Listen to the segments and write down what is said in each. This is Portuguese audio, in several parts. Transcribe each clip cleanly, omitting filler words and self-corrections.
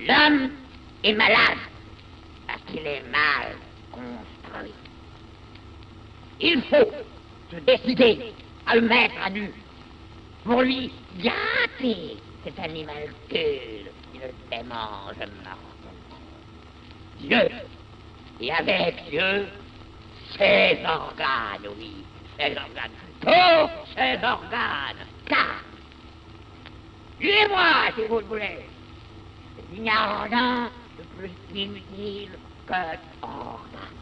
L'homme est malade parce qu'il est mal construit. Il faut se décider à le mettre à nu pour lui gâter cet animalcule qui le démange mortellement. Dieu, et avec Dieu, ses organes, oui, ses organes, tous ses organes, car, suivez-moi si vous le voulez, il n'y a rien de plus inutile que organe.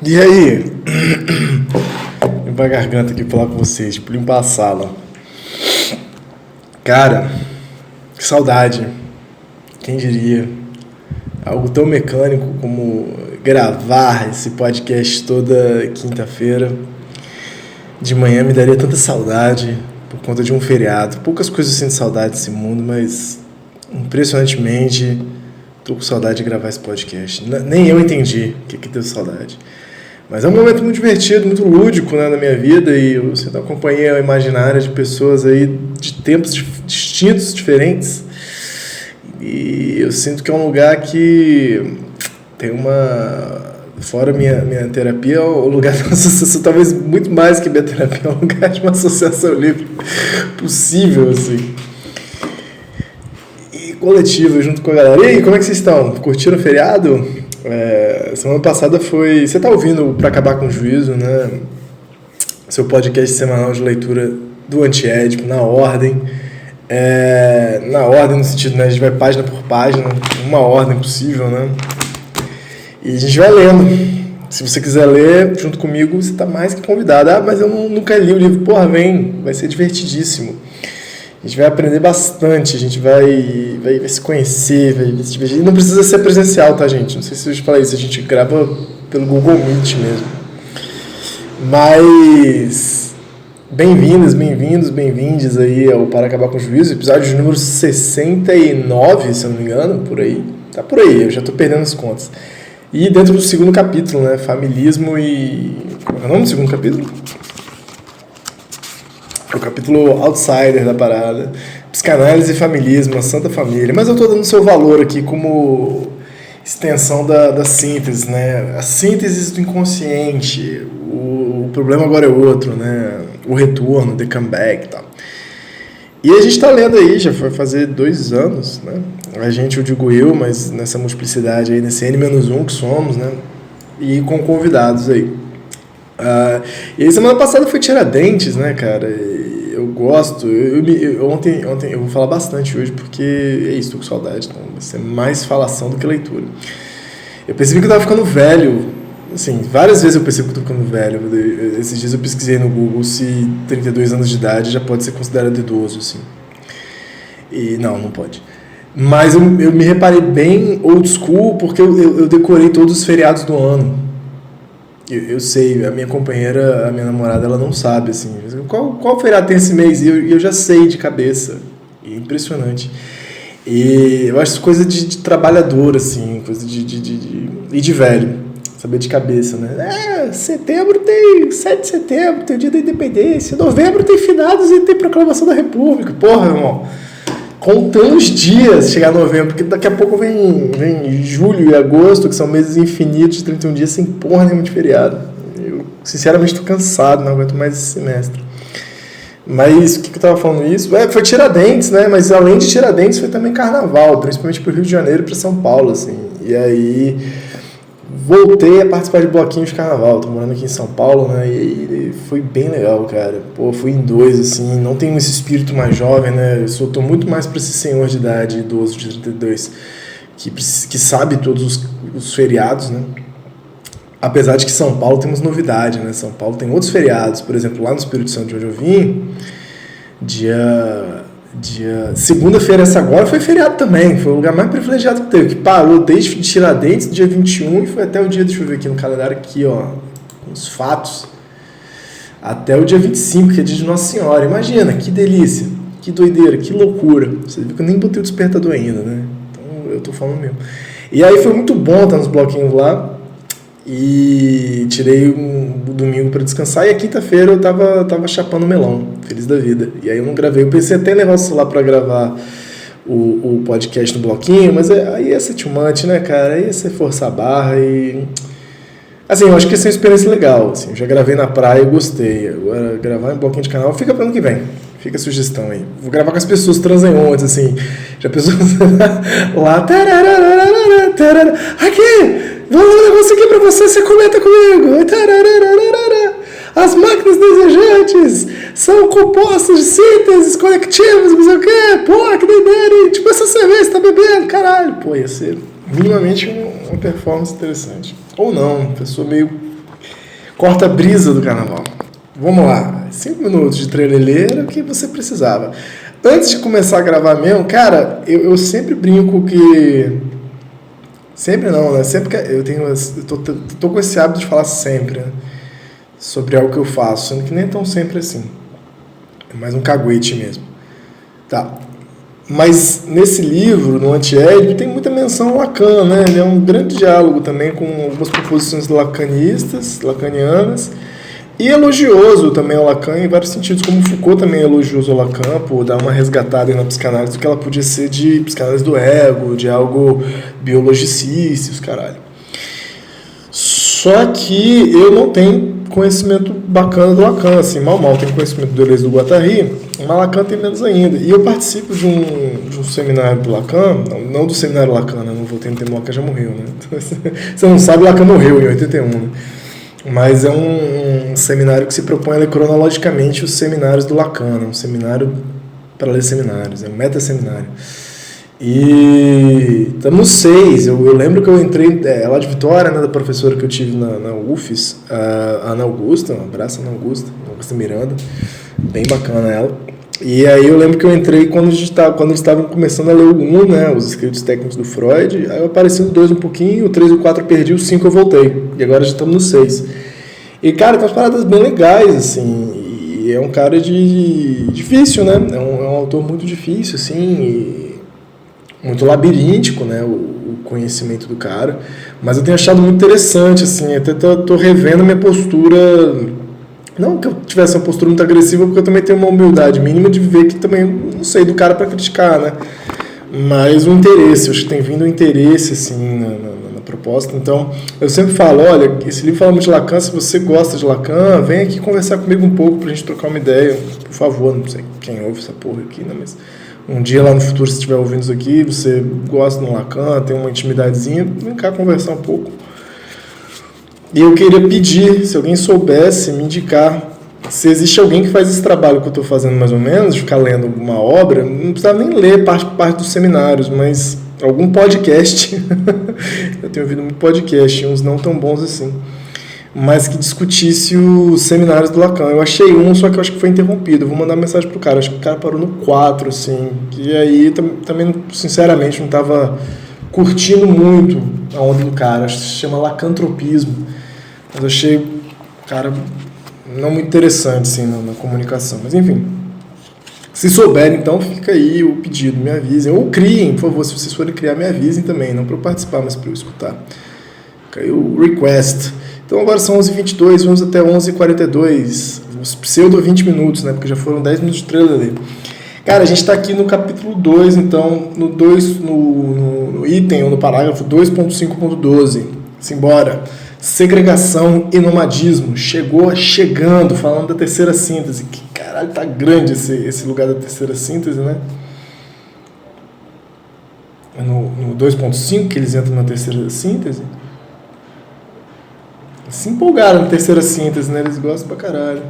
E aí? Limpar a garganta aqui pra falar com vocês, tipo, limpar a sala. Cara, que saudade. Quem diria? Algo tão mecânico como gravar esse podcast toda quinta-feira. De manhã me daria tanta saudade por conta de um feriado. Poucas coisas eu sinto saudade desse mundo, mas impressionantemente tô com saudade de gravar esse podcast. Nem eu entendi o que deu saudade. Mas é um momento muito divertido, muito lúdico, né, na minha vida, e eu sinto a companhia imaginária de pessoas aí de tempos distintos, diferentes. E eu sinto que é um lugar que tem uma... Fora minha terapia, é um lugar de uma associação, talvez muito mais que minha terapia, é um lugar de uma associação livre possível, assim. E coletiva, junto com a galera. E aí, como é que vocês estão? Curtiram o feriado? Semana passada foi... Você tá ouvindo Pra Acabar com o Juízo, né? Seu podcast semanal de leitura do Antiédipo, na ordem. Na ordem no sentido, né? A gente vai página por página, uma ordem possível, né? E a gente vai lendo. Se você quiser ler junto comigo, você tá mais que convidado. Ah, mas eu nunca li o livro. Porra, vem, vai ser divertidíssimo. A gente vai aprender bastante, a gente vai se conhecer, vai se divertir. E não precisa ser presencial, tá, gente? Não sei se eu te falei isso, a gente grava pelo Google Meet mesmo. Mas bem-vindos aí ao Para Acabar com o Juízo, episódio número 69, se eu não me engano, por aí. Tá por aí, eu já tô perdendo as contas. E dentro do segundo capítulo, né, familismo e... Qual é o nome do segundo capítulo? O capítulo outsider da parada, psicanálise e familismo, a Santa Família. Mas eu estou dando seu valor aqui como extensão da síntese, né? A síntese do inconsciente, o problema agora é outro, né? O retorno, the comeback e tal. E a gente está lendo aí, já foi fazer 2 anos, né? A gente, eu digo eu, mas nessa multiplicidade aí, nesse N-1 que somos, né? E com convidados aí. E aí semana passada foi Tiradentes, né, cara? Eu gosto, ontem eu vou falar bastante hoje porque é isso, tô com saudade, então vai ser mais falação do que leitura. Eu percebi que eu tava ficando velho, assim, várias vezes eu percebi que eu tô ficando velho. Esses dias eu pesquisei no Google se 32 anos de idade já pode ser considerado idoso, assim. E não pode. Mas eu me reparei bem old school porque eu decorei todos os feriados do ano. Eu sei, a minha companheira, a minha namorada, ela não sabe, assim, qual feriado tem esse mês? E eu já sei de cabeça. E é impressionante. E eu acho isso coisa de trabalhador, assim, coisa de velho, saber de cabeça, né? Setembro tem 7 de setembro, tem o dia da independência. Novembro tem finados e tem proclamação da república. Porra, irmão. Contando os dias, chegar novembro, porque daqui a pouco vem julho e agosto, que são meses infinitos de 31 dias sem porra nenhuma de feriado. Eu, sinceramente, estou cansado, não aguento mais esse semestre. Mas, o que eu estava falando isso? Foi Tiradentes, né? Mas além de Tiradentes, foi também Carnaval, principalmente para o Rio de Janeiro e para São Paulo, assim. E aí, voltei a participar de bloquinhos de Carnaval. Tô morando aqui em São Paulo, né? E foi bem legal, cara. Pô, fui em 2, assim. Não tenho esse espírito mais jovem, né? Eu tô muito mais pra esse senhor de idade, idoso de 32, que sabe todos os feriados, né? Apesar de que São Paulo tem umas novidades, né? São Paulo tem outros feriados. Por exemplo, lá no Espírito Santo, de onde eu vim, segunda-feira essa agora foi feriado também, foi o lugar mais privilegiado que teve, que parou desde Tiradentes, dia 21, e foi até o dia, deixa eu ver aqui no calendário, aqui ó, com os fatos, até o dia 25, que é dia de Nossa Senhora. Imagina, que delícia, que doideira, que loucura. Você viu que eu nem botei o despertador ainda, né? Então eu tô falando mesmo. E aí foi muito bom estar nos bloquinhos lá, e tirei um domingo para descansar, e a quinta-feira eu tava chapando melão, feliz da vida. E aí eu não gravei, eu pensei até em levar o celular para gravar o podcast no bloquinho, mas aí ia ser too much, né, cara? Aí ia ser forçar a barra e... Assim, eu acho que ia ser uma experiência legal, assim, eu já gravei na praia e gostei. Agora, gravar em bloquinho de canal fica para ano que vem. Fica a sugestão aí. Vou gravar com as pessoas transeuntes, assim. Já pessoas lá... Aqui! Vou dar um negócio aqui pra você comenta comigo. As máquinas desejantes são compostas de sínteses conectivos, não sei o quê. Pô, que doideira. Tipo, essa cerveja você tá bebendo, caralho. Pô, ia ser minimamente uma performance interessante. Ou não, pessoa meio corta a brisa do carnaval. Vamos lá, 5 minutos de trelelê era o que você precisava. Antes de começar a gravar mesmo, cara, eu sempre brinco que... Sempre não, né? Sempre que eu tô com esse hábito de falar sempre, né? Sobre algo que eu faço, sendo que nem tão sempre assim. É mais um caguete mesmo. Tá. Mas nesse livro, no Antiédipo, tem muita menção ao Lacan, né? Ele é um grande diálogo também com algumas proposições lacanianas, e elogioso também ao Lacan em vários sentidos, como Foucault também é elogioso ao Lacan por dar uma resgatada na psicanálise do que ela podia ser de psicanálise do ego, de algo biologicista, os caralho. Só que eu não tenho conhecimento bacana do Lacan, assim, mal tenho conhecimento do Deleuze e do Guattari, mas Lacan tem menos ainda. E eu participo de um seminário do Lacan, não do seminário Lacan, né? Não voltei no tempo, Lacan já morreu, né? Então, você não sabe, Lacan morreu em 81, né? Mas é um seminário que se propõe a ler cronologicamente os seminários do Lacan, um seminário para ler seminários, é um meta-seminário. E estamos no 6, eu lembro que eu entrei lá de Vitória, né, da professora que eu tive na UFES, a Ana Augusta, um abraço Ana Augusta Miranda, bem bacana ela. E aí eu lembro que eu entrei quando eles estavam começando a ler o 1, né, os escritos técnicos do Freud, aí eu apareci no 2 um pouquinho, o 3 e o 4 eu perdi, o 5 eu voltei, e agora já estamos no 6. E, cara, tem umas paradas bem legais, assim, e é um cara difícil, né, é um autor muito difícil, assim, muito labiríntico, né, o conhecimento do cara, mas eu tenho achado muito interessante, assim, até tô revendo a minha postura, não que eu tivesse uma postura muito agressiva, porque eu também tenho uma humildade mínima de ver que também não sei do cara para criticar, né, mas o interesse, eu acho que tem vindo um interesse, assim, na proposta. Então eu sempre falo, olha, esse livro fala muito de Lacan, se você gosta de Lacan, vem aqui conversar comigo um pouco pra gente trocar uma ideia, por favor, não sei quem ouve essa porra aqui, né, mas um dia lá no futuro, se estiver ouvindo isso aqui, você gosta do Lacan, tem uma intimidadezinha, vem cá conversar um pouco. E eu queria pedir, se alguém soubesse me indicar, se existe alguém que faz esse trabalho que eu estou fazendo mais ou menos, de ficar lendo uma obra, não precisava nem ler parte dos seminários, mas algum podcast, eu tenho ouvido muito podcast, uns não tão bons assim, mas que discutisse os seminários do Lacan. Eu achei um, só que eu acho que foi interrompido. Eu vou mandar mensagem pro cara. Acho que o cara parou no 4, assim. E aí, também, sinceramente, não estava curtindo muito a onda do cara. Acho que se chama lacantropismo. Mas eu achei o cara não muito interessante, assim, na comunicação. Mas, enfim. Se souberem, então, fica aí o pedido. Me avisem. Ou criem, por favor. Se vocês forem criar, me avisem também. Não para eu participar, mas para eu escutar. Fica aí o request. Então agora são 11h22, vamos até 11h42, uns pseudo 20 minutos, né, porque já foram 10 minutos de trailer ali. Cara, a gente está aqui no capítulo 2, então, no item, ou no parágrafo 2.5.12, simbora, segregação e nomadismo, chegando, falando da terceira síntese, que caralho, tá grande esse lugar da terceira síntese, né? No 2.5 que eles entram na terceira síntese, se empolgaram na terceira síntese, né? Eles gostam pra caralho.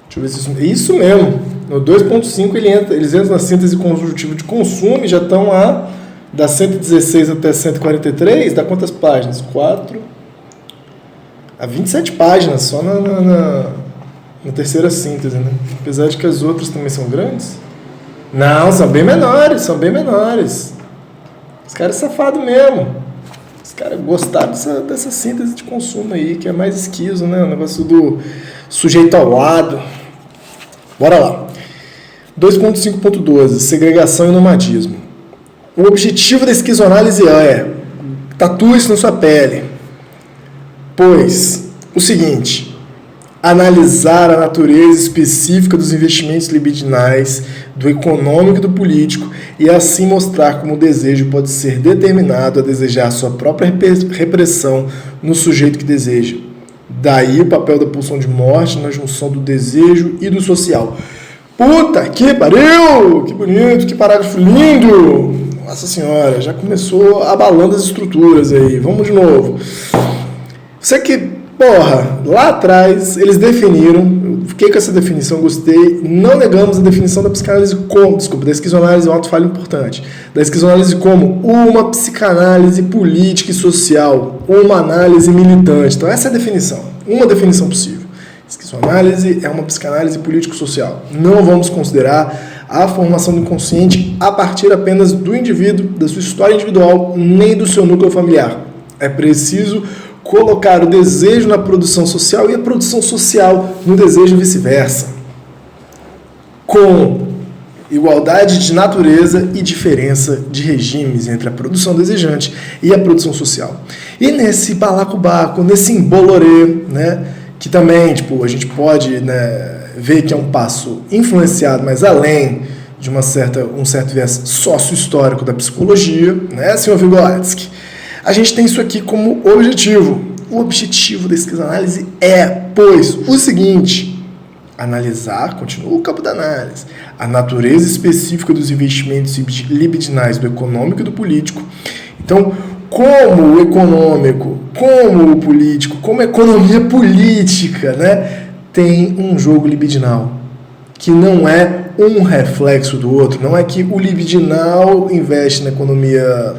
Deixa eu ver se isso mesmo. No 2.5 eles entram na síntese conjuntiva de consumo e já estão lá da 116 até 143. Dá quantas páginas? 4 a 27 páginas só na terceira síntese, né? Apesar de que as outras também são grandes. Não, são bem menores. Os caras safados mesmo. Os caras gostaram dessa síntese de consumo aí, que é mais esquizo, né? O negócio do sujeito ao lado. Bora lá. 2.5.12, segregação e nomadismo. O objetivo da esquizoanálise é tatue isso na sua pele. Pois, o seguinte, analisar a natureza específica dos investimentos libidinais, do econômico e do político, e assim mostrar como o desejo pode ser determinado a desejar sua própria repressão no sujeito que deseja. Daí o papel da pulsão de morte na junção do desejo e do social. Puta que pariu! Que bonito, que parágrafo lindo! Nossa senhora, já começou abalando as estruturas aí. Vamos de novo. Você que, porra, lá atrás eles definiram, eu fiquei com essa definição, gostei, não negamos a definição da psicanálise como, da esquizoanálise é um ato falho importante, da esquizoanálise como uma psicanálise política e social, uma análise militante. Então essa é a definição, uma definição possível. Esquizoanálise é uma psicanálise político-social. Não vamos considerar a formação do inconsciente a partir apenas do indivíduo, da sua história individual, nem do seu núcleo familiar. É preciso colocar o desejo na produção social e a produção social no desejo e vice-versa. Com igualdade de natureza e diferença de regimes entre a produção desejante e a produção social. E nesse balacobaco, nesse embolorê, né, que também a gente pode, né, ver que é um passo influenciado, mas além de um certo viés sócio-histórico da psicologia, né, senhor Vygotsky, a gente tem isso aqui como objetivo. O objetivo da esquizoanálise é, pois, o seguinte: analisar, continua o campo da análise, a natureza específica dos investimentos libidinais do econômico e do político. Então, como o econômico, como o político, como a economia política, né, tem um jogo libidinal, que não é um reflexo do outro. Não é que o libidinal investe na economia...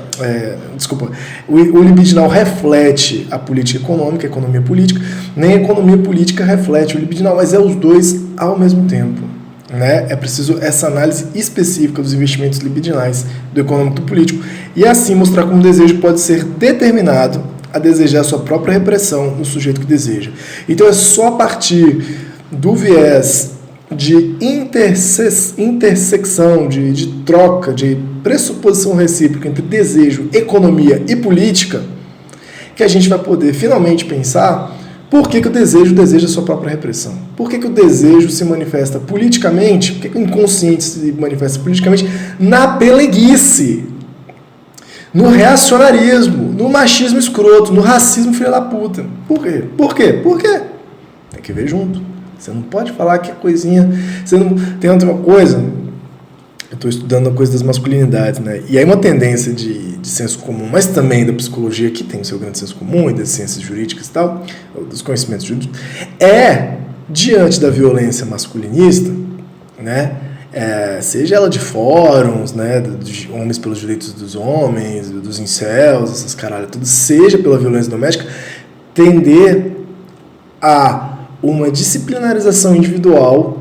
o libidinal reflete a política econômica, a economia política, nem a economia política reflete o libidinal, mas é os dois ao mesmo tempo. Né? É preciso essa análise específica dos investimentos libidinais do econômico e do político, e assim mostrar como o desejo pode ser determinado a desejar a sua própria repressão no sujeito que deseja. Então é só a partir do viés de intersecção, de troca, de pressuposição recíproca entre desejo, economia e política, que a gente vai poder finalmente pensar por que o desejo deseja a sua própria repressão. Por que o desejo se manifesta politicamente, por que o inconsciente se manifesta politicamente na peleguice, no reacionarismo, no machismo escroto, no racismo filho da puta. Por quê? Por quê? Por quê? Tem que ver junto. Você não pode falar que é coisinha... Você não tem outra coisa... Eu estou estudando a coisa das masculinidades, né? E aí uma tendência de senso comum, mas também da psicologia, que tem o seu grande senso comum, e das ciências jurídicas e tal, dos conhecimentos jurídicos, é, diante da violência masculinista, né? Seja ela de fóruns, né, de homens pelos direitos dos homens, dos incels, essas caralho, tudo, seja pela violência doméstica, tender a uma disciplinarização individual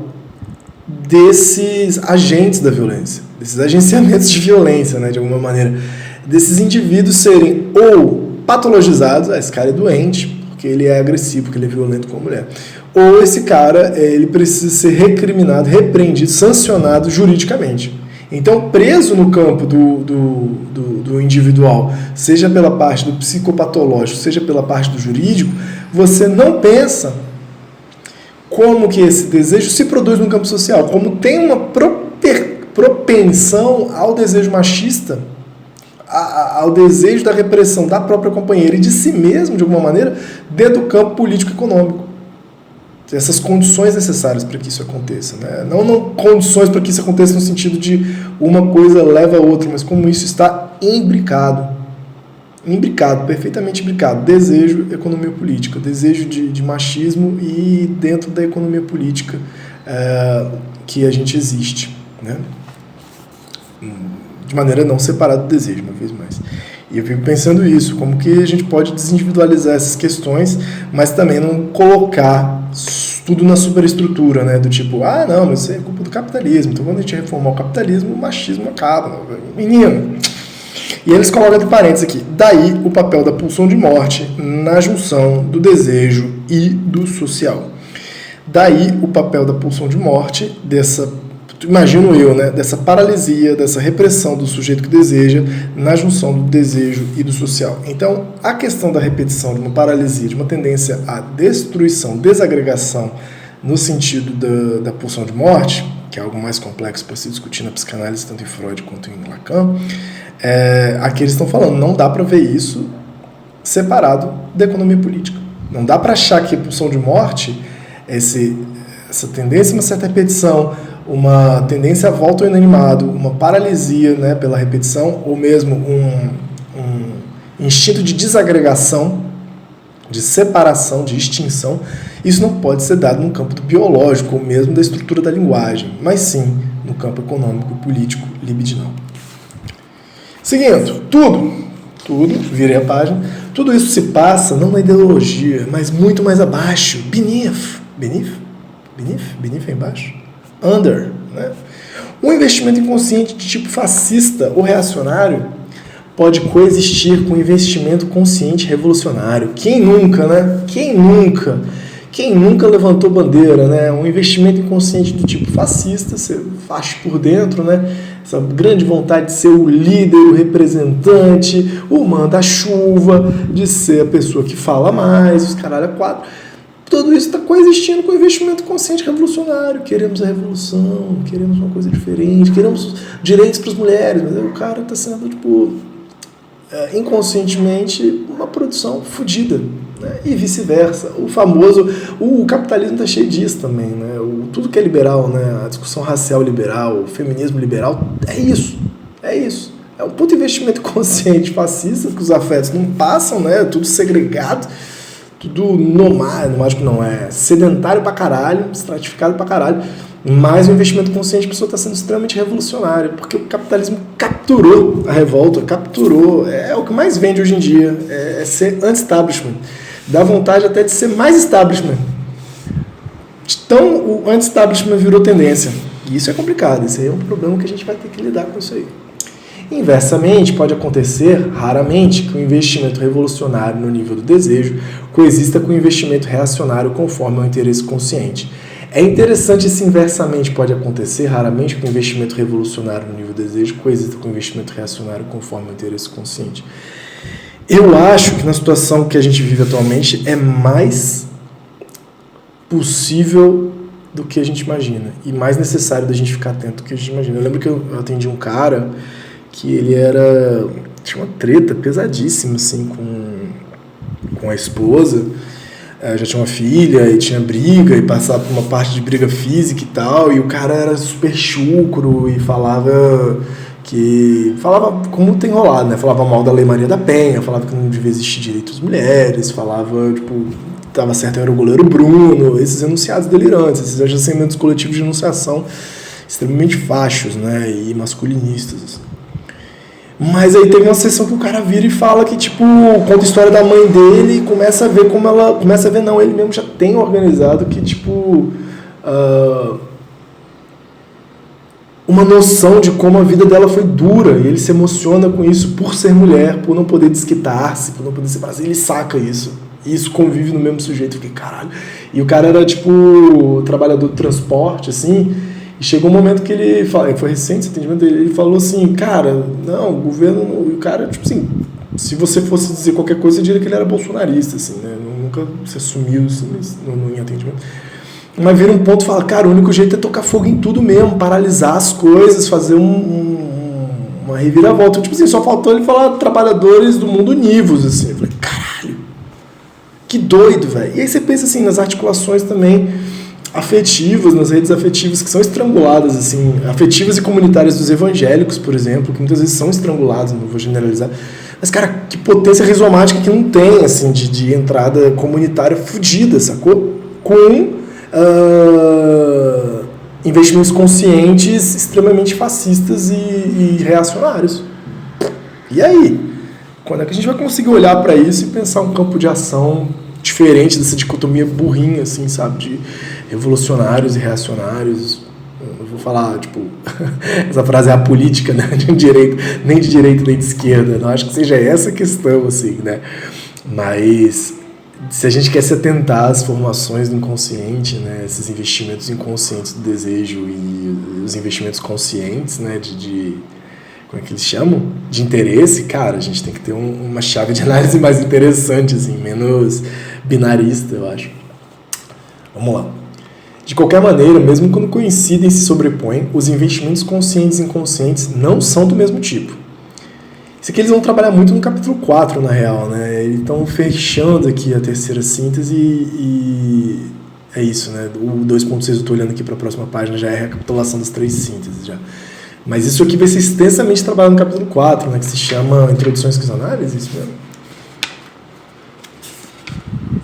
desses agentes da violência, desses agenciamentos de violência, né, de alguma maneira, desses indivíduos serem ou patologizados, esse cara é doente porque ele é agressivo, porque ele é violento com a mulher, ou esse cara ele precisa ser recriminado, repreendido, sancionado juridicamente. Então, preso no campo do individual, seja pela parte do psicopatológico, seja pela parte do jurídico, você não pensa como que esse desejo se produz no campo social, como tem uma propensão ao desejo machista, ao desejo da repressão da própria companheira e de si mesmo, de alguma maneira, dentro do campo político-econômico. Essas condições necessárias para que isso aconteça. Né? Não condições para que isso aconteça no sentido de uma coisa leva a outra, mas como isso está imbricado, perfeitamente imbricado. Desejo, economia política, desejo de machismo e dentro da economia política que a gente existe, né? De maneira não separada do desejo, uma vez mais. E eu fico pensando isso, como que a gente pode desindividualizar essas questões, mas também não colocar tudo na superestrutura, né? Do tipo, não, mas isso é culpa do capitalismo, então quando a gente reformar o capitalismo, o machismo acaba. Menino! E eles colocam entre parênteses aqui, daí o papel da pulsão de morte na junção do desejo e do social. Daí o papel da pulsão de morte, dessa imagino eu, né, dessa paralisia, dessa repressão do sujeito que deseja, na junção do desejo e do social. Então, a questão da repetição, de uma paralisia, de uma tendência à destruição, desagregação, no sentido da pulsão de morte, que é algo mais complexo para se discutir na psicanálise, tanto em Freud quanto em Lacan, aqui eles estão falando, não dá para ver isso separado da economia política. Não dá para achar que a pulsão de morte, essa tendência a uma certa repetição, uma tendência à volta ao inanimado, uma paralisia, né, pela repetição, ou mesmo um instinto de desagregação, de separação, de extinção, isso não pode ser dado no campo do biológico, ou mesmo da estrutura da linguagem, mas sim no campo econômico, político, libidinal. Seguindo, tudo, virei a página, tudo isso se passa não na ideologia, mas muito mais abaixo, beneath é embaixo? Under, né? Um investimento inconsciente de tipo fascista ou reacionário pode coexistir com um investimento consciente revolucionário. Quem nunca, né? Quem nunca levantou bandeira, né? Um investimento inconsciente do tipo fascista, você faz por dentro, né? Essa grande vontade de ser o líder, o representante, o manda-chuva, de ser a pessoa que fala mais, os caralho a quatro. Tudo isso está coexistindo com o investimento consciente revolucionário. Queremos a revolução, queremos uma coisa diferente, queremos direitos para as mulheres, mas aí o cara está sendo, tipo, inconscientemente, uma produção fodida, né? E vice-versa. O capitalismo está cheio disso também, né? Tudo que é liberal, né? A discussão racial liberal, o feminismo liberal, é isso. É um puto investimento consciente fascista, que os afetos não passam, né? Tudo segregado, tudo nomádico não, sedentário pra caralho, estratificado pra caralho, mas o investimento consciente a pessoa está sendo extremamente revolucionário, porque o capitalismo capturou a revolta, é o que mais vende hoje em dia, é ser anti-establishment, dá vontade até de ser mais establishment. Então o anti-establishment virou tendência, e isso é complicado, isso aí é um problema que a gente vai ter que lidar com isso aí. Inversamente, pode acontecer, raramente, que o investimento revolucionário no nível do desejo coexista com o investimento reacionário conforme ao interesse consciente. É interessante esse inversamente pode acontecer, raramente, que o investimento revolucionário no nível do desejo coexista com o investimento reacionário conforme ao interesse consciente. Eu acho que na situação que a gente vive atualmente é mais possível do que a gente imagina e mais necessário da gente ficar atento do que a gente imagina. Eu lembro que eu atendi um cara que ele tinha uma treta pesadíssima, assim, com a esposa, já tinha uma filha, e tinha briga, e passava por uma parte de briga física e tal, e o cara era super chucro, e falava como tem rolado, né, falava mal da Lei Maria da Penha, falava que não devia existir direito às mulheres, falava, tipo, estava certo, era o goleiro Bruno, esses enunciados delirantes, esses agenciamentos coletivos de enunciação extremamente fachos, né, e masculinistas, assim. Mas aí teve uma sessão que o cara vira e fala que, tipo, conta a história da mãe dele e começa a ver não, ele mesmo já tem organizado que, tipo, uma noção de como a vida dela foi dura, e ele se emociona com isso por ser mulher, por não poder desquitar-se, por não poder separar-se, ele saca isso, e isso convive no mesmo sujeito, eu fiquei, caralho, e o cara era, tipo, trabalhador do transporte, assim. E chegou um momento que ele falou, foi recente esse atendimento dele, ele falou assim, cara, não, o governo, o cara, tipo assim, se você fosse dizer qualquer coisa, você diria que ele era bolsonarista, assim, né, nunca se assumiu assim, em atendimento. Mas vira um ponto e fala, cara, o único jeito é tocar fogo em tudo mesmo, paralisar as coisas, fazer uma reviravolta. Tipo assim, só faltou ele falar trabalhadores do mundo univos, assim. Eu falei, caralho, que doido, velho. E aí você pensa assim, nas articulações também afetivas, nas redes afetivas que são estranguladas, assim, afetivas e comunitárias dos evangélicos, por exemplo, que muitas vezes são estrangulados, não vou generalizar, mas, cara, que potência rizomática que não tem, assim, de entrada comunitária fodida, sacou? Com investimentos conscientes extremamente fascistas e reacionários. E aí? Quando é que a gente vai conseguir olhar para isso e pensar um campo de ação diferente dessa dicotomia burrinha, assim, sabe, de revolucionários e reacionários? Eu vou falar, tipo, essa frase é a política, né, nem de direita nem de esquerda, não acho que seja essa a questão, assim, né, mas se a gente quer se atentar às formações do inconsciente, né, esses investimentos inconscientes do desejo e os investimentos conscientes, né, como é que eles chamam? De interesse, cara, a gente tem que ter uma chave de análise mais interessante, assim, menos binarista, eu acho. Vamos lá. De qualquer maneira, mesmo quando coincidem e se sobrepõem, os investimentos conscientes e inconscientes não são do mesmo tipo. Isso aqui eles vão trabalhar muito no capítulo 4, na real, né? Eles estão fechando aqui a terceira síntese e é isso, né? O 2.6 eu estou olhando aqui para a próxima página, já é a recapitulação das 3 sínteses já. Mas isso aqui vai ser extensamente trabalhado no capítulo 4, né? Que se chama Introdução à Esquizoanálise, isso mesmo.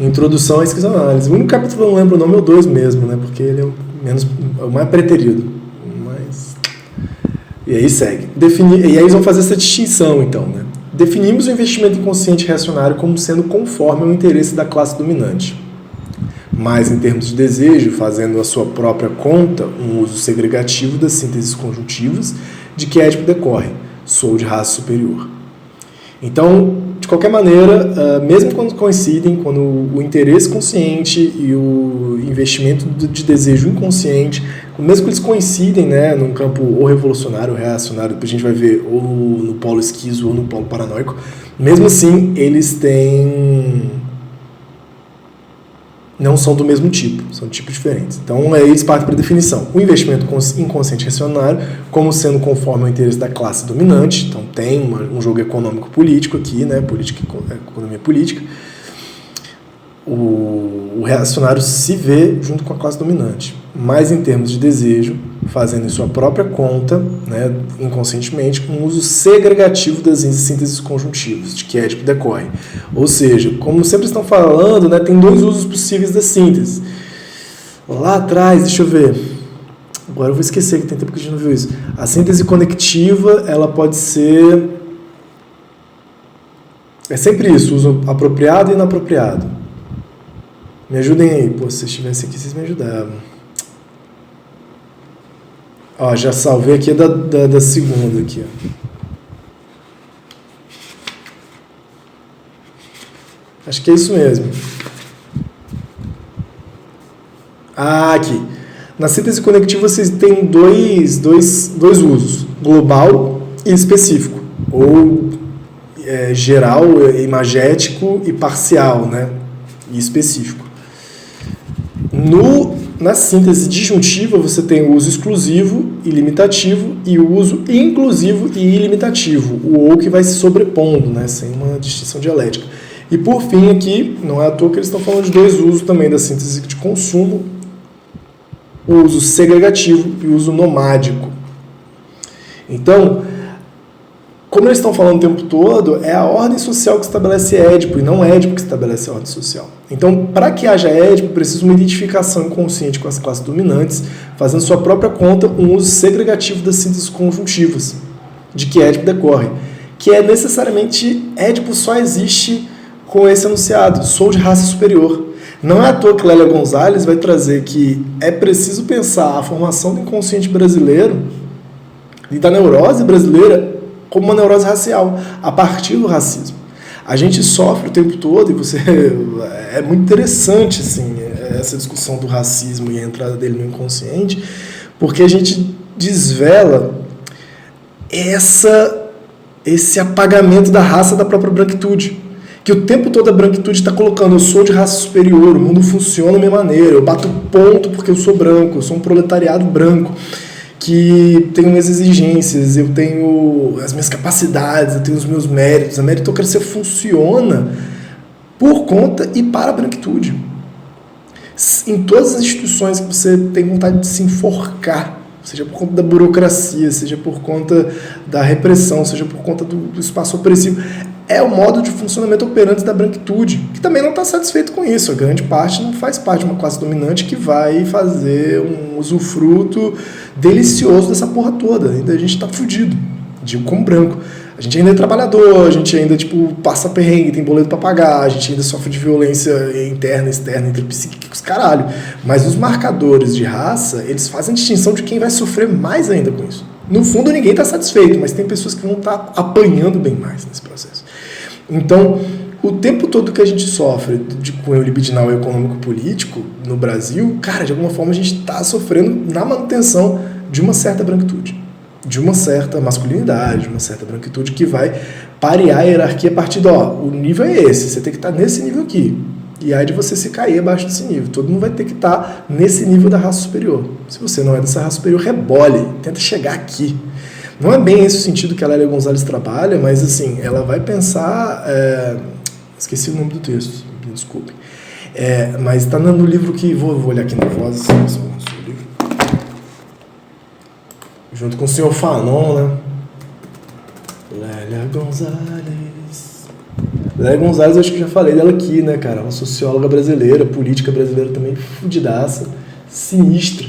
Introdução à Esquizoanálise. O único capítulo que eu não lembro o nome é o 2 mesmo, né? Porque ele é o mais preterido. E aí segue. E aí eles vão fazer essa distinção, então, né? Definimos o investimento inconsciente reacionário como sendo conforme ao interesse da classe dominante. Mas, em termos de desejo, fazendo a sua própria conta, um uso segregativo das sínteses conjuntivas de que Édipo decorre. Sou de raça superior. Então, de qualquer maneira, mesmo quando coincidem, quando o interesse consciente e o investimento de desejo inconsciente, mesmo que eles coincidem, né, num campo ou revolucionário ou reacionário, depois a gente vai ver ou no polo esquizo ou no polo paranoico, mesmo assim, eles não são do mesmo tipo, são tipos diferentes. Então, eles partem para a definição. O investimento inconsciente reacionário como sendo conforme ao interesse da classe dominante, então tem um jogo econômico-político aqui, né, economia política. O reacionário se vê junto com a classe dominante, mas em termos de desejo, fazendo em sua própria conta, né, inconscientemente, um uso segregativo das sínteses conjuntivas, de que Édipo decorre. Ou seja, como sempre estão falando, né, tem 2 usos possíveis da síntese. Lá atrás, deixa eu ver, agora eu vou esquecer que tem tempo que a gente não viu isso. A síntese conectiva, ela pode ser... É sempre isso, uso apropriado e inapropriado. Me ajudem aí. Pô, se vocês estivessem aqui, vocês me ajudavam. Ó, já salvei aqui da segunda aqui, ó. Acho que é isso mesmo. Ah, aqui. Na síntese conectiva vocês têm dois usos. Global e específico. Ou geral, imagético e parcial, né? E específico. Na síntese disjuntiva, você tem o uso exclusivo e limitativo e o uso inclusivo e ilimitativo, o ou que vai se sobrepondo, né, sem uma distinção dialética. E por fim aqui, não é à toa que eles estão falando de 2 usos também da síntese de consumo, o uso segregativo e o uso nomádico. Então, como eles estão falando o tempo todo, é a ordem social que estabelece Édipo, e não Édipo que estabelece a ordem social. Então, para que haja Édipo, precisa uma identificação inconsciente com as classes dominantes, fazendo sua própria conta um uso segregativo das sínteses conjuntivas, de que Édipo decorre, que é necessariamente Édipo só existe com esse enunciado, sou de raça superior. Não é à toa que Lélia Gonzalez vai trazer que é preciso pensar a formação do inconsciente brasileiro e da neurose brasileira como uma neurose racial, a partir do racismo. A gente sofre o tempo todo, e é muito interessante assim, essa discussão do racismo e a entrada dele no inconsciente, porque a gente desvela esse apagamento da raça da própria branquitude. Que o tempo todo a branquitude está colocando, eu sou de raça superior, o mundo funciona da minha maneira, eu bato ponto porque eu sou branco, eu sou um proletariado branco, que tenho minhas exigências, eu tenho as minhas capacidades, eu tenho os meus méritos. A meritocracia funciona por conta e para a branquitude. Em todas as instituições que você tem vontade de se enforcar, seja por conta da burocracia, seja por conta da repressão, seja por conta do espaço opressivo, é o modo de funcionamento operante da branquitude, que também não está satisfeito com isso. A grande parte não faz parte de uma classe dominante que vai fazer um usufruto delicioso dessa porra toda. Ainda a gente está fudido, digo como branco. A gente ainda é trabalhador, a gente ainda passa perrengue, tem boleto para pagar, a gente ainda sofre de violência interna, externa, entre psíquicos, caralho. Mas os marcadores de raça, eles fazem distinção de quem vai sofrer mais ainda com isso. No fundo, ninguém está satisfeito, mas tem pessoas que vão estar apanhando bem mais nesse processo. Então, o tempo todo que a gente sofre de cunho libidinal e econômico-político no Brasil, cara, de alguma forma a gente está sofrendo na manutenção de uma certa branquitude, de uma certa masculinidade, de uma certa branquitude que vai parear a hierarquia a partir do, o nível é esse, você tem que estar nesse nível aqui. E aí de você se cair abaixo desse nível. Todo mundo vai ter que estar nesse nível da raça superior. Se você não é dessa raça superior, rebole, tenta chegar aqui. Não é bem esse o sentido que a Lélia Gonzalez trabalha, mas assim, ela vai pensar... esqueci o nome do texto, me desculpe. Mas está no livro que... Vou olhar aqui na voz, junto com o senhor Fanon, né? Lélia Gonzalez. Lélia Gonzalez, eu acho que já falei dela aqui, né, cara? Uma socióloga brasileira, política brasileira também, fudidaça, sinistra.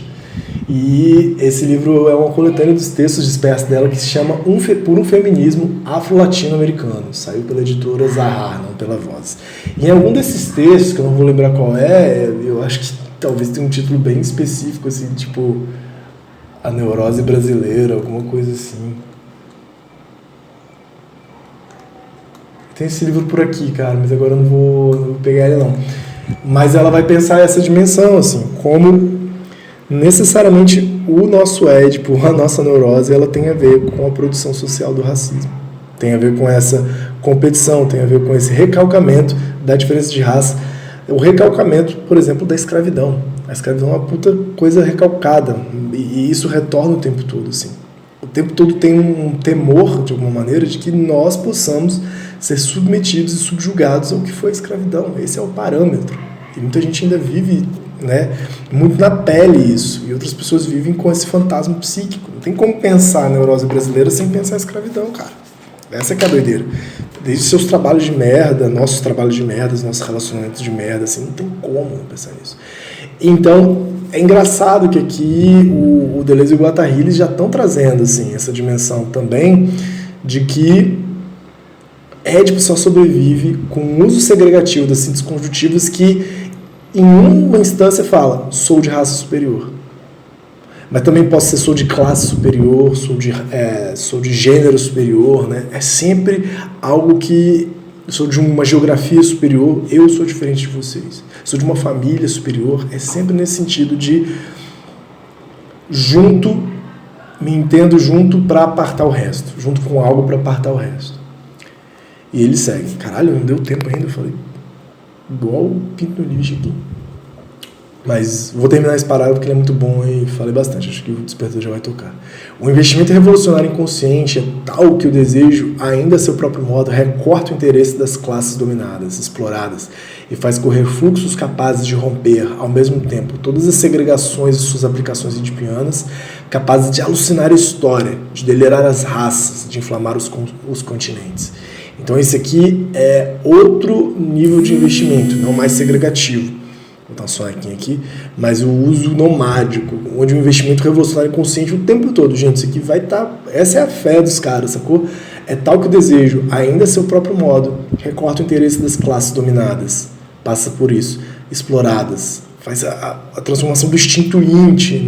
E esse livro é uma coletânea dos textos dispersos dela que se chama Por um Feminismo Afro-Latino-Americano. Saiu pela editora Zahar, não pela Voz. E em algum desses textos, que eu não vou lembrar qual eu acho que talvez tenha um título bem específico, assim, tipo A Neurose Brasileira, alguma coisa assim. Tem esse livro por aqui, cara, mas agora eu não vou pegar ele, não. Mas ela vai pensar essa dimensão, assim, como necessariamente o nosso Édipo, a nossa neurose, ela tem a ver com a produção social do racismo. Tem a ver com essa competição, tem a ver com esse recalcamento da diferença de raça. O recalcamento, por exemplo, da escravidão. A escravidão é uma puta coisa recalcada, e isso retorna o tempo todo, assim. O tempo todo tem um temor, de alguma maneira, de que nós possamos ser submetidos e subjugados ao que foi a escravidão. Esse é o parâmetro. E muita gente ainda vive, né, muito na pele isso. E outras pessoas vivem com esse fantasma psíquico. Não tem como pensar a neurose brasileira sem pensar a escravidão, cara. Essa que é a doideira. Desde seus trabalhos de merda, nossos trabalhos de merda, nossos relacionamentos de merda, assim, não tem como pensar nisso. Então, é engraçado que aqui o Deleuze e o Guattari, eles já estão trazendo, assim, essa dimensão também de que Édipo só sobrevive com o uso segregativo das síntese conjuntivas que, em uma instância, fala, sou de raça superior. Mas também posso ser, sou de classe superior, sou de gênero superior, né? É sempre algo que... sou de uma geografia superior, eu sou diferente de vocês. Sou de uma família superior, é sempre nesse sentido de junto, me entendo junto para apartar o resto, junto com algo para apartar o resto. E ele segue. Caralho, não deu tempo ainda, eu falei, igual o pinto no lixo aqui. Mas vou terminar esse parágrafo porque ele é muito bom e falei bastante, acho que o despertador já vai tocar. O investimento revolucionário inconsciente é tal que o desejo, ainda a seu próprio modo, recorta o interesse das classes dominadas, exploradas, e faz correr fluxos capazes de romper, ao mesmo tempo, todas as segregações e suas aplicações edipianas, capazes de alucinar a história, de delirar as raças, de inflamar os continentes. Então esse aqui é outro nível de investimento, não mais segregativo. Vou botar um sonequinho aqui, mas o uso nomádico, onde o investimento revolucionário consciente o tempo todo, gente, isso aqui vai estar, essa é a fé dos caras, sacou? É tal que o desejo, ainda a seu próprio modo, recorta o interesse das classes dominadas, passa por isso, exploradas, faz a transformação do instinto int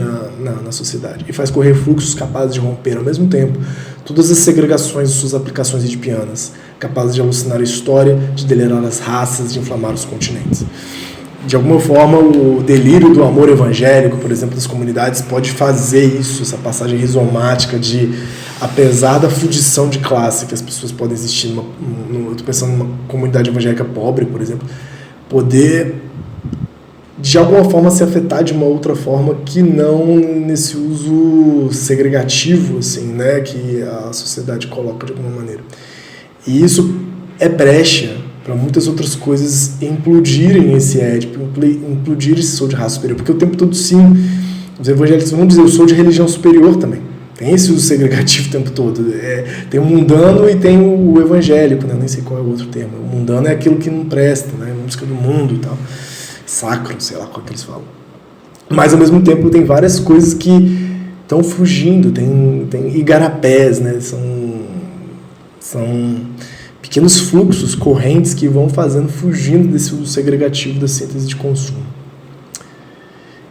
na sociedade, e faz correr fluxos capazes de romper ao mesmo tempo todas as segregações de suas aplicações edipianas, capazes de alucinar a história, de delirar as raças, de inflamar os continentes. De alguma forma, o delírio do amor evangélico, por exemplo, das comunidades, pode fazer isso, essa passagem rizomática de, apesar da fundição de classe que as pessoas podem existir, eu estou pensando numa comunidade evangélica pobre, por exemplo, poder, de alguma forma, se afetar de uma outra forma que não nesse uso segregativo, assim, né, que a sociedade coloca de alguma maneira. E isso é brecha para muitas outras coisas implodirem esse Édipo, implodir esse sou de raça superior, porque o tempo todo, sim, os evangélicos vão dizer, eu sou de religião superior também. Tem esse uso segregativo o tempo todo. Tem o mundano e tem o evangélico, né? Nem sei qual é o outro termo. O mundano é aquilo que não presta, né? Música do mundo e tal. Sacro, sei lá qual que eles falam. Mas, ao mesmo tempo, tem várias coisas que estão fugindo. Tem igarapés, né? São pequenos fluxos, correntes que vão fugindo desse uso segregativo da síntese de consumo,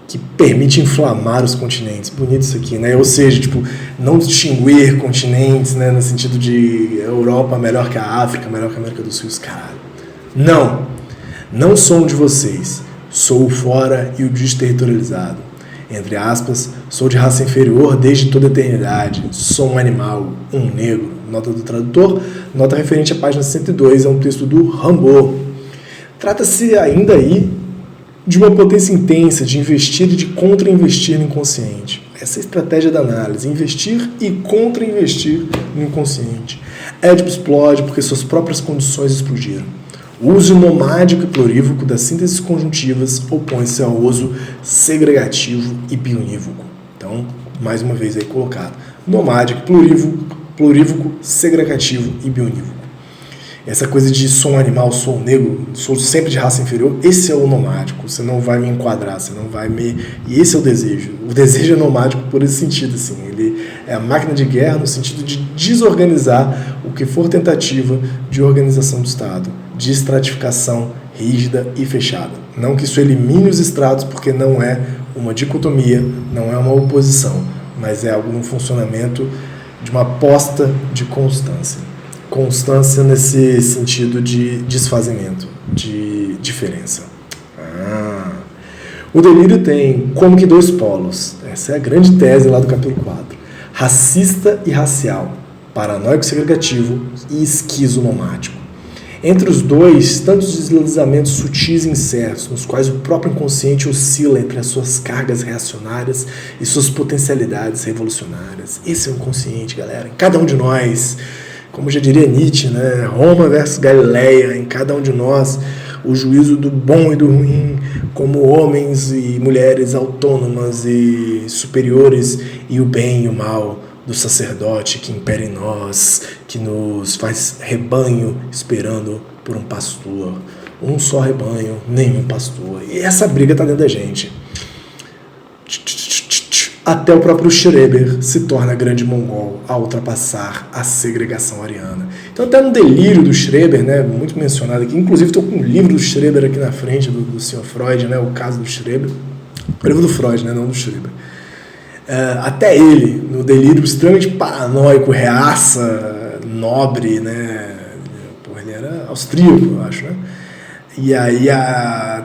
que permite inflamar os continentes. Bonito isso aqui, né? Ou seja, tipo, não distinguir continentes, né? No sentido de Europa melhor que a África, melhor que a América do Sul, caralho. Não sou um de vocês. Sou o fora e o desterritorializado. Entre aspas, sou de raça inferior desde toda a eternidade. Sou um animal, um negro. Nota do tradutor, nota referente à página 102, é um texto do Rimbaud. Trata-se ainda aí de uma potência intensa de investir e de contra-investir no inconsciente. Essa é a estratégia da análise, investir e contra-investir no inconsciente. Édipo explode porque suas próprias condições explodiram. O uso nomádico e plurívoco das sínteses conjuntivas opõe-se ao uso segregativo e bionívoco. Então, mais uma vez aí colocado. Nomádico, plurívoco, segregativo e bionívoco. Essa coisa de sou um animal, sou um negro, sou sempre de raça inferior, esse é o nomádico. Você não vai me enquadrar, você não vai me... E esse é o desejo. O desejo é nomádico por esse sentido, assim. Ele é a máquina de guerra no sentido de desorganizar o que for tentativa de organização do Estado, de estratificação rígida e fechada. Não que isso elimine os estratos, porque não é uma dicotomia, não é uma oposição, mas é algum funcionamento de uma aposta de constância. Constância nesse sentido de desfazimento, de diferença. O delírio tem como que dois polos. Essa é a grande tese lá do capítulo 4. Racista e racial, paranoico segregativo e esquizonomático. Entre os dois, tantos deslizamentos sutis e incertos, nos quais o próprio inconsciente oscila entre as suas cargas reacionárias e suas potencialidades revolucionárias. Esse é o inconsciente, galera. Em cada um de nós, como já diria Nietzsche, né? Roma versus Galileia, em cada um de nós, o juízo do bom e do ruim, como homens e mulheres autônomas e superiores, e o bem e o mal do sacerdote que impera em nós, que nos faz rebanho esperando por um pastor. Um só rebanho, nenhum pastor. E essa briga está dentro da gente. Até o próprio Schreber se torna grande mongol a ultrapassar a segregação ariana. Então até no delírio do Schreber, né, muito mencionado aqui, inclusive estou com um livro do Schreber aqui na frente, do Sr. Freud, né, o caso do Schreber. O livro do Freud, né, não do Schreber. Até ele, no delírio extremamente paranoico, reaça, nobre, né, porra, ele era austríaco, eu acho, né? E aí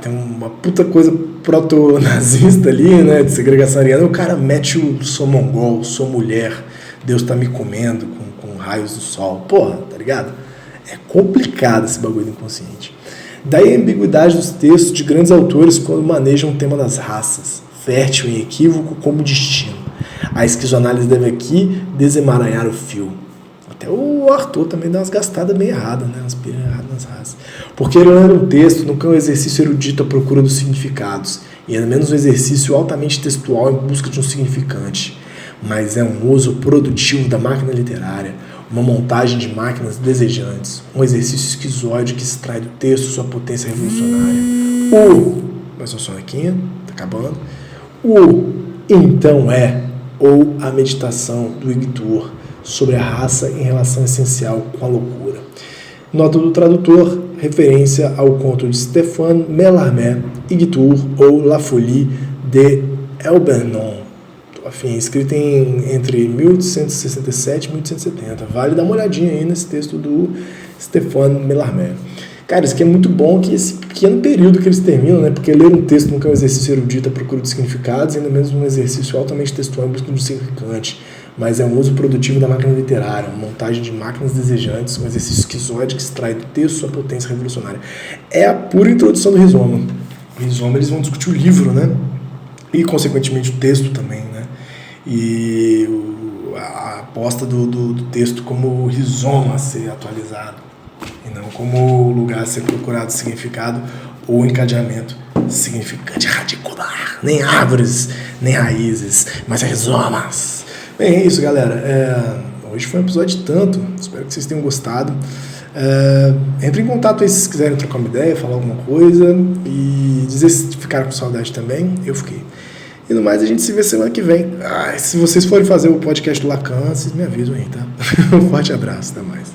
tem uma puta coisa proto-nazista ali, né, de segregação ariana, o cara mete o sou mongol, sou mulher, Deus tá me comendo com raios do sol. Porra, tá ligado? É complicado esse bagulho do inconsciente. Daí a ambiguidade dos textos de grandes autores quando manejam o tema das raças, fértil em equívoco como destino. A esquizoanálise deve aqui desemaranhar o fio. Até o Arthur também dá umas gastadas meio erradas, né? Umas piras erradas nas raças. Porque ler um texto nunca é um exercício erudito à procura dos significados, e ainda menos um exercício altamente textual em busca de um significante, mas é um uso produtivo da máquina literária, uma montagem de máquinas desejantes, um exercício esquizoide que extrai do texto sua potência revolucionária. Mas só sonequinha, tá acabando. Então ou a meditação do Igtor sobre a raça em relação essencial com a loucura. Nota do tradutor, referência ao conto de Stéphane Mallarmé, Igtor ou La Folie de Algernon, enfim, escrito entre 1867 e 1870. Vale dar uma olhadinha aí nesse texto do Stéphane Mallarmé. Cara, isso aqui é muito bom, que esse pequeno período que eles terminam, né? Porque ler um texto nunca é um exercício erudito à procura de significados, ainda menos um exercício altamente textual em busca de um significante, mas é um uso produtivo da máquina literária, uma montagem de máquinas desejantes, um exercício esquizoide que extrai do texto sua potência revolucionária. É a pura introdução do Rizoma. O Rizoma, eles vão discutir o livro, né? E, consequentemente, o texto também, né? E a aposta do texto como rizoma a ser atualizado, e não como lugar a ser procurado significado ou encadeamento significante radicular. Nem árvores, nem raízes, mas rizomas. Bem, é isso, galera. Hoje foi um episódio de tanto. Espero que vocês tenham gostado. Entre em contato aí se quiserem trocar uma ideia, falar alguma coisa e dizer se ficaram com saudade também. Eu fiquei. E no mais, a gente se vê semana que vem. Se vocês forem fazer o podcast do Lacan, vocês me avisam aí, tá? Um forte abraço, até mais.